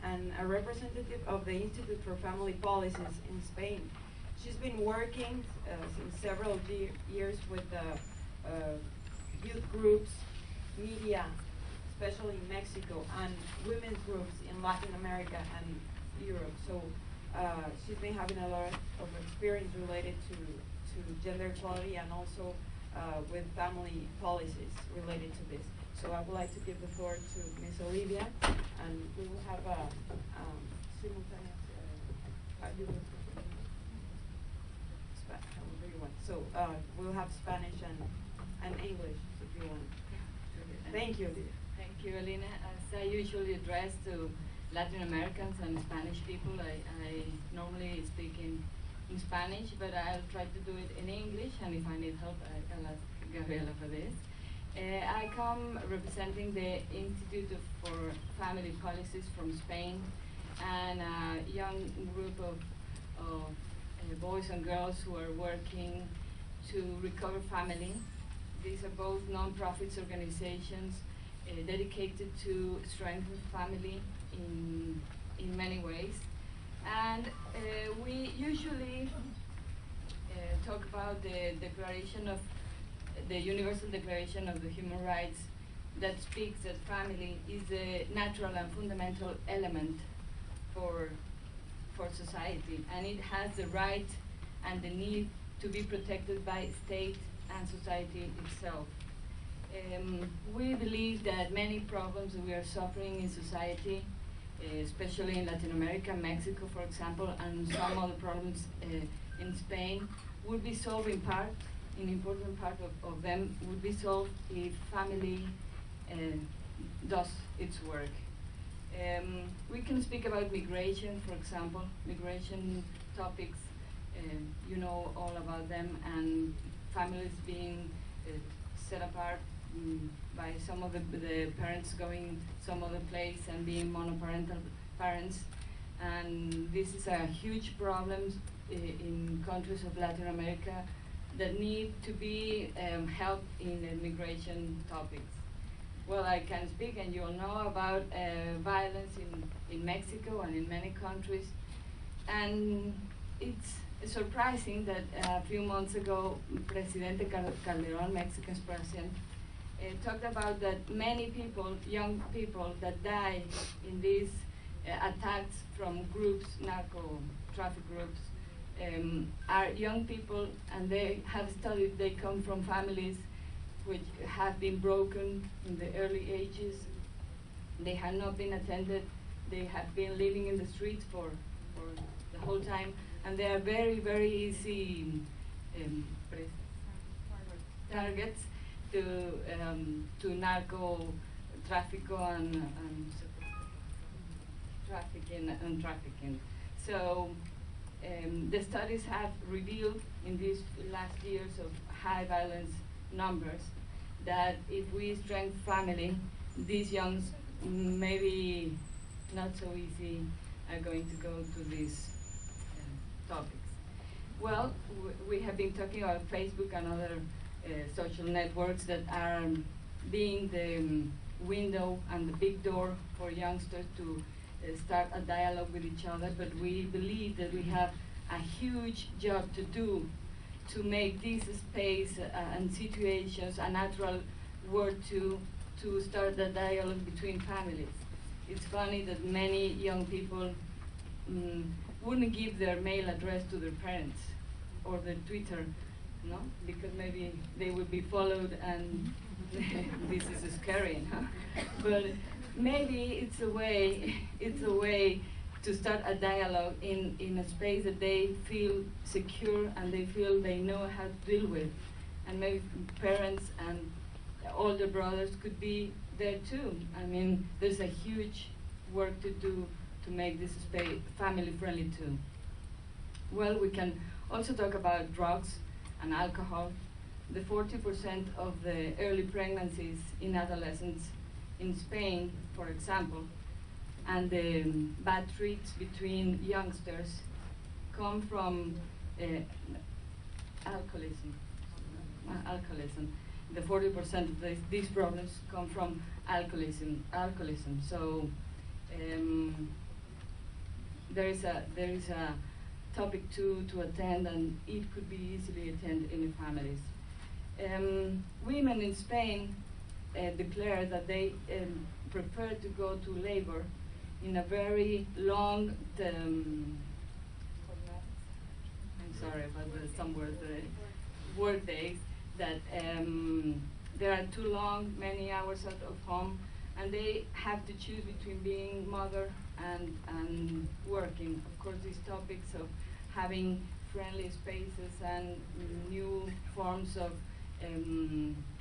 and a representative of the Institute for Family Policies in Spain. She's been working since several years with youth groups, media, especially in Mexico, and women's groups in Latin America and Europe. So she's been having a lot of experience related to gender equality and also with family policies related to this. So I would like to give the floor to Ms. Olivia, and we will have a simultaneous, however you want. So we'll have Spanish and English if you want. Thank you, Olivia. Thank you, Alina. As I usually address to Latin Americans and Spanish people, I normally speak in Spanish, but I'll try to do it in English, and if I need help, I'll ask Gabriela for this. I come representing the Institute for Family Policies from Spain, and a young group of boys and girls who are working to recover family. These are both non-profit organizations dedicated to strengthen family in many ways. And we usually talk about the declaration of the Universal Declaration of the Human Rights that speaks that family is a natural and fundamental element for society, and it has the right and the need to be protected by state and society itself. We believe that many problems that we are suffering in society, especially in Latin America, Mexico, for example, and some other problems in Spain, would be solved in part. An important part of them would be solved if family does its work. We can speak about migration, for example, migration topics. You know all about them, and families being set apart by some of the parents going some other place and being monoparental parents. And this is a huge problem in countries of Latin America that need to be helped in immigration topics. Well, I can speak, and you'll know about violence in Mexico and in many countries. And it's surprising that a few months ago, Presidente Calderón, Mexico's president, talked about that many people, young people that die in these attacks from groups, narco traffic groups, are young people, and they have studied, they come from families which have been broken in the early ages. They have not been attended. They have been living in the streets for the whole time, and they are very, very easy targets to narco trafficking and trafficking. So the studies have revealed in these last years of high violence numbers that if we strengthen family, these youngs maybe not so easy are going to go to these topics. Well, we have been talking about Facebook and other social networks that are being the window and the big door for youngsters to start a dialogue with each other, but we believe that we have a huge job to do to make this space and situations a natural word to start the dialogue between families. It's funny that many young people wouldn't give their mail address to their parents or their Twitter, no? Because maybe they would be followed and this is scary, huh? But maybe it's a way to start a dialogue in a space that they feel secure and they feel they know how to deal with. And maybe parents and older brothers could be there too. I mean, there's a huge work to do to make this space family friendly too. Well, we can also talk about drugs and alcohol. The 40% of the early pregnancies in adolescents in Spain, for example, and the bad treats between youngsters come from alcoholism. The 40% of these problems come from alcoholism. So there is a topic to attend, and it could be easily attended in the families. Women in Spain declare that they prefer to go to labor in a very long I'm sorry about some words, work days, that they are too long, many hours out of home, and they have to choose between being mother and working. Of course, these topics of having friendly spaces and new forms of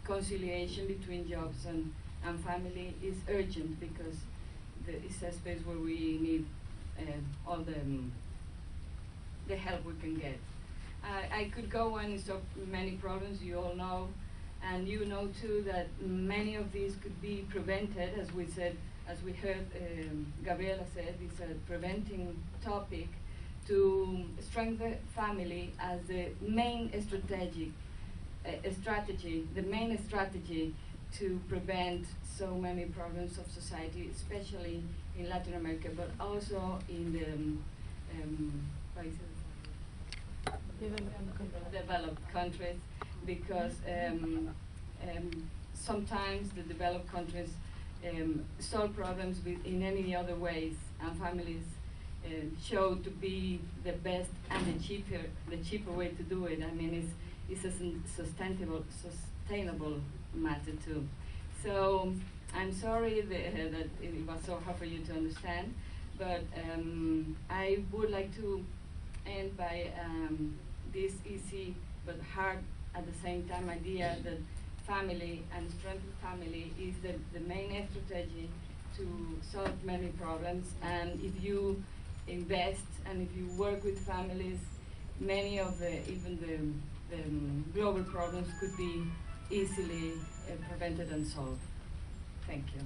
conciliation between jobs and family is urgent, because it's a space where we need all the help we can get. I could go on and solve many problems, you all know, and you know too that many of these could be prevented, as we said, as we heard Gabriela said, it's a preventing topic to strengthen family as the main strategy, the main strategy to prevent so many problems of society, especially in Latin America, but also in the developed countries, because sometimes the developed countries solve problems in any other ways, and families show to be the best and the cheaper way to do it. I mean, it's a sustainable matter too. So I'm sorry that it was so hard for you to understand, but I would like to end by this easy but hard at the same time idea that family and strengthened family is the main strategy to solve many problems. And if you invest and if you work with families, many of even the global problems could be easily prevented and solved. Thank you.